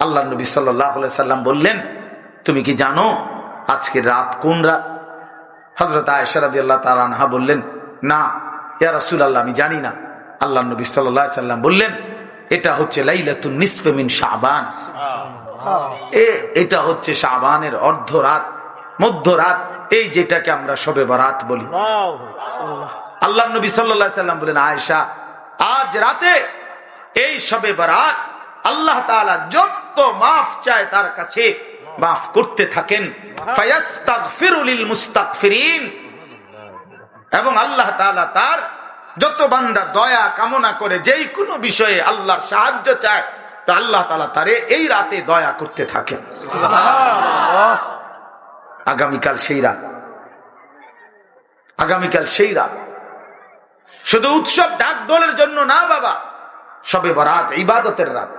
আল্লাহ নবী সাল্লাল্লাহু আলাইহি সাল্লাম বললেন, তুমি কি জানো আজকের রাত কোন রাত? হযরত আয়েশা রাদিয়াল্লাহু তাআলা আনহা বললেন, না ইয়া রাসূলুল্লাহ, আমি জানি না। আল্লাহ নবী সাল্লাল্লাহু আলাইহি সাল্লাম বললেন, এটা হচ্ছে লাইলাতুন নিসফে মিন শাবান, এটা হচ্ছে শাবানের অর্ধ রাত, মধ্যরাত, এই যেটাকে আমরা শবে বরাত বলি। আল্লাহ নবী সাল্লাল্লাহু আলাইহি সাল্লাম বলেন, আয়েশা, আজ রাতে এই শবে বরাত আল্লাহ তাআলা যত মাফ চায় তার কাছে মাফ করতে থাকেন। ফায়াস্তাগফিরু লিল মুস্তাগফিরিন, এবং আল্লাহ তাআলা তার যত বান্দা দয়া কামনা করে, যেই কোনো বিষয়ে আল্লাহর সাহায্য চায়, তো আল্লাহ তাআলা তারে এই রাতে দয়া করতে থাকেন। আগামীকাল সেই রাত, আগামীকাল সেই রাত। শুধু উৎসব ঢাক ঢোলের জন্য না বাবা, শবে বরাত ইবাদতের রাত।